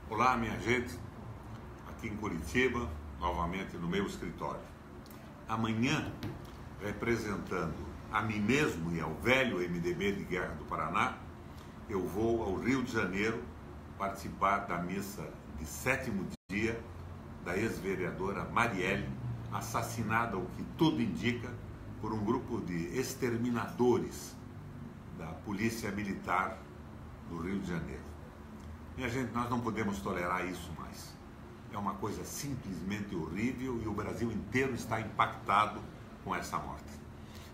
Olá, minha gente, aqui em Curitiba, novamente no meu escritório. Amanhã, representando a mim mesmo e ao velho MDB de Guerra do Paraná, eu vou ao Rio de Janeiro participar da missa de 7º dia da ex-vereadora Marielle, assassinada, o que tudo indica, por um grupo de exterminadores da Polícia Militar do Rio de Janeiro. Minha gente, nós não podemos tolerar isso mais. É uma coisa simplesmente horrível e o Brasil inteiro está impactado com essa morte.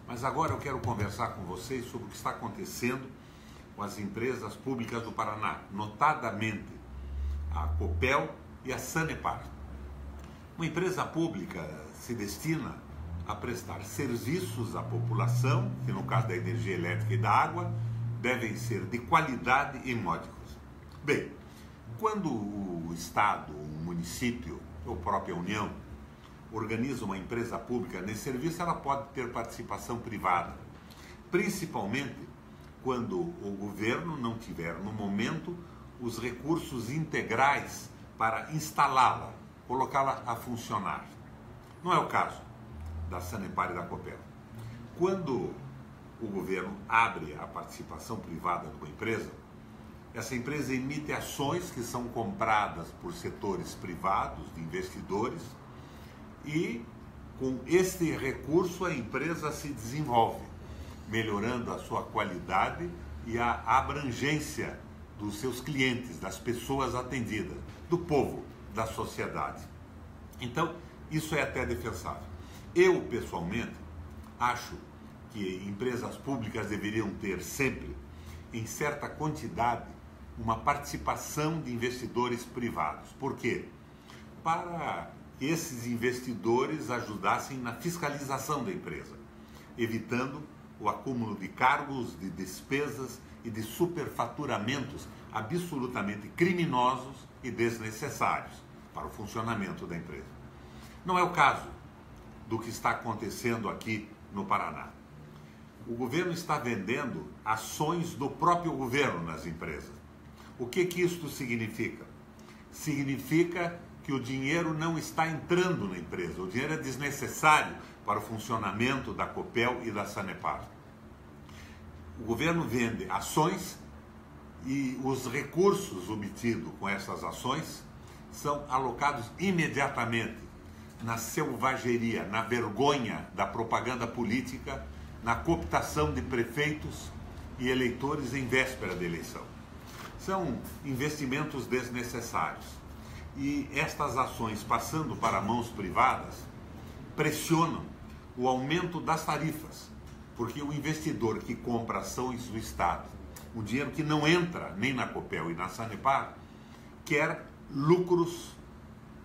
Mas agora eu quero conversar com vocês sobre o que está acontecendo com as empresas públicas do Paraná, notadamente a Copel e a Sanepar. Uma empresa pública se destina a prestar serviços à população, que no caso da energia elétrica e da água, devem ser de qualidade e módicos. Bem, quando o Estado, o município ou a própria União organiza uma empresa pública nesse serviço, ela pode ter participação privada, principalmente quando o governo não tiver, no momento, os recursos integrais para instalá-la, colocá-la a funcionar. Não é o caso da Sanepar e da Copel. Quando o governo abre a participação privada de uma empresa, essa empresa emite ações que são compradas por setores privados, de investidores, e com este recurso a empresa se desenvolve, melhorando a sua qualidade e a abrangência dos seus clientes, das pessoas atendidas, do povo, da sociedade. Então, isso é até defensável. Eu, pessoalmente, acho que empresas públicas deveriam ter sempre, em certa quantidade, uma participação de investidores privados. Por quê? Para que esses investidores ajudassem na fiscalização da empresa, evitando o acúmulo de cargos, de despesas e de superfaturamentos absolutamente criminosos e desnecessários para o funcionamento da empresa. Não é o caso do que está acontecendo aqui no Paraná. O governo está vendendo ações do próprio governo nas empresas. O que isto significa? Significa que o dinheiro não está entrando na empresa, o dinheiro é desnecessário para o funcionamento da Copel e da Sanepar. O governo vende ações e os recursos obtidos com essas ações são alocados imediatamente na selvageria, na vergonha da propaganda política, na cooptação de prefeitos e eleitores em véspera da eleição. São investimentos desnecessários. E estas ações, passando para mãos privadas, pressionam o aumento das tarifas, porque o investidor que compra ações do Estado, o dinheiro que não entra nem na Copel e na Sanepar, quer lucros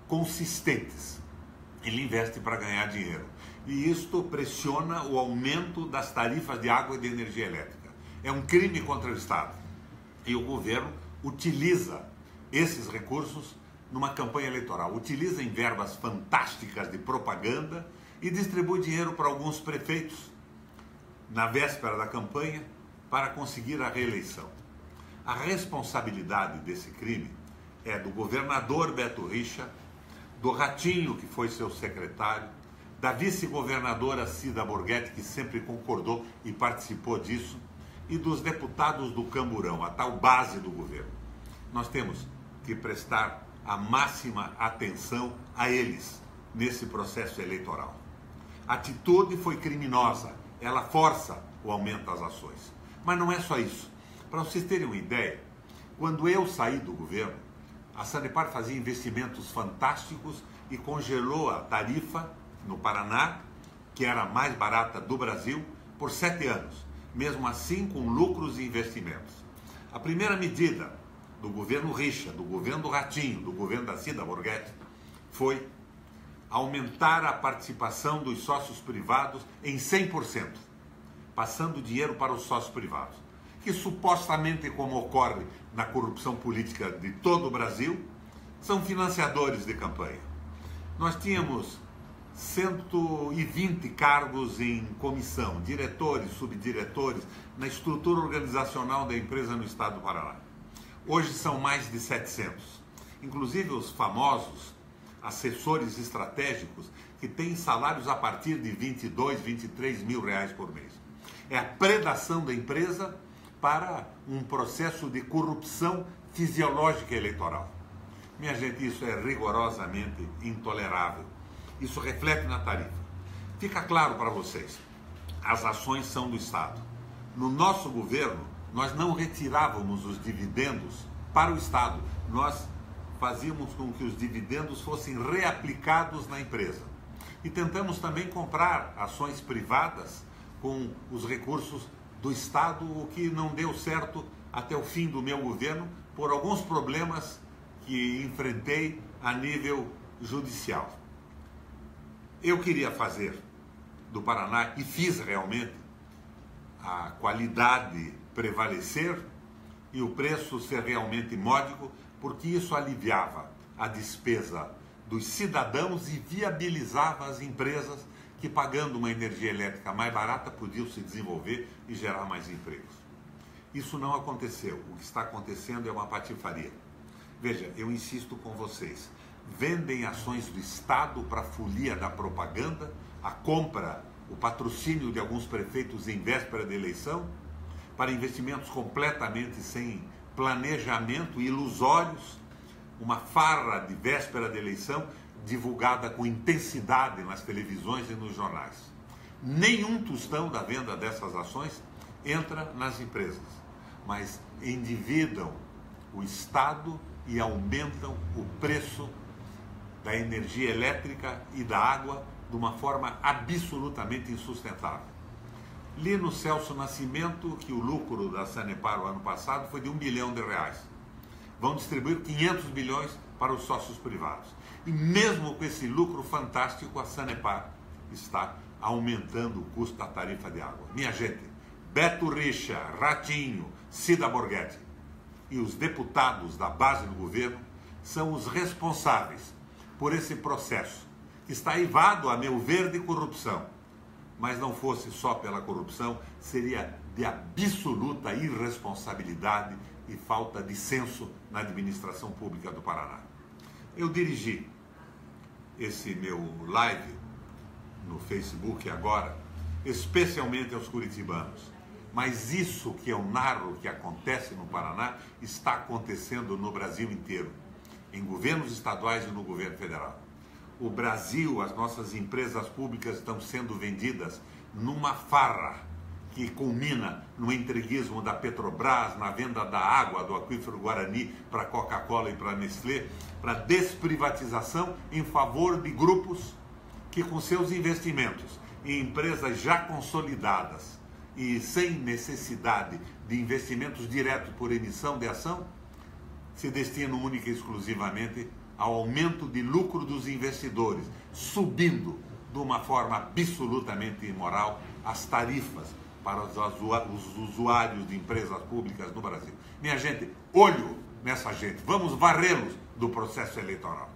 consistentes. Ele investe para ganhar dinheiro. E isto pressiona o aumento das tarifas de água e de energia elétrica. É um crime contra o Estado. E o governo utiliza esses recursos numa campanha eleitoral. Utiliza em verbas fantásticas de propaganda e distribui dinheiro para alguns prefeitos na véspera da campanha para conseguir a reeleição. A responsabilidade desse crime é do governador Beto Richa, do Ratinho, que foi seu secretário, da vice-governadora Cida Borghetti, que sempre concordou e participou disso, e dos deputados do Camburão, a tal base do governo. Nós temos que prestar a máxima atenção a eles nesse processo eleitoral. A atitude foi criminosa, ela força o aumento das ações. Mas não é só isso. Para vocês terem uma ideia, quando eu saí do governo, a Sanepar fazia investimentos fantásticos e congelou a tarifa no Paraná, que era a mais barata do Brasil, por 7 anos. Mesmo assim, com lucros e investimentos. A primeira medida do governo Richa, do governo do Ratinho, do governo da Cida Borghetti, foi aumentar a participação dos sócios privados em 100%, passando dinheiro para os sócios privados, que supostamente, como ocorre na corrupção política de todo o Brasil, são financiadores de campanha. Nós tínhamos 120 cargos em comissão, diretores, subdiretores, na estrutura organizacional da empresa no estado do Paraná. Hoje são mais de 700. inclusive os famosos assessores estratégicos que têm salários a partir de 22, 23 mil reais por mês. É a predação da empresa para um processo de corrupção fisiológica eleitoral. Minha gente, isso é rigorosamente intolerável. Isso reflete na tarifa. Fica claro para vocês, as ações são do Estado. No nosso governo, nós não retirávamos os dividendos para o Estado. Nós fazíamos com que os dividendos fossem reaplicados na empresa. E tentamos também comprar ações privadas com os recursos do Estado, o que não deu certo até o fim do meu governo, por alguns problemas que enfrentei a nível judicial. Eu queria fazer do Paraná, e fiz realmente, a qualidade prevalecer e o preço ser realmente módico, porque isso aliviava a despesa dos cidadãos e viabilizava as empresas que, pagando uma energia elétrica mais barata, podiam se desenvolver e gerar mais empregos. Isso não aconteceu. O que está acontecendo é uma patifaria. Veja, eu insisto com vocês, vendem ações do Estado para a folia da propaganda, a compra, o patrocínio de alguns prefeitos em véspera de eleição, para investimentos completamente sem planejamento, ilusórios, uma farra de véspera de eleição divulgada com intensidade nas televisões e nos jornais. Nenhum tostão da venda dessas ações entra nas empresas, mas endividam o Estado e aumentam o preço da energia elétrica e da água de uma forma absolutamente insustentável. Li no Celso Nascimento que o lucro da Sanepar o ano passado foi de R$1 bilhão. Vão distribuir 500 bilhões para os sócios privados. E mesmo com esse lucro fantástico, a Sanepar está aumentando o custo da tarifa de água. Minha gente, Beto Richa, Ratinho, Cida Borghetti e os deputados da base do governo são os responsáveis por esse processo, que está eivado, a meu ver, de corrupção. Mas não fosse só pela corrupção, seria de absoluta irresponsabilidade e falta de senso na administração pública do Paraná. Eu dirigi esse meu live no Facebook agora, especialmente aos curitibanos. Mas isso que eu narro que acontece no Paraná está acontecendo no Brasil inteiro, em governos estaduais e no governo federal. O Brasil, as nossas empresas públicas estão sendo vendidas numa farra que culmina no entreguismo da Petrobras, na venda da água do aquífero Guarani para Coca-Cola e para Nestlé, para desprivatização em favor de grupos que, com seus investimentos em empresas já consolidadas e sem necessidade de investimentos diretos por emissão de ação, se destinam única e exclusivamente ao aumento de lucro dos investidores, subindo de uma forma absolutamente imoral as tarifas para os usuários de empresas públicas no Brasil. Minha gente, olho nessa gente, vamos varrê-los do processo eleitoral.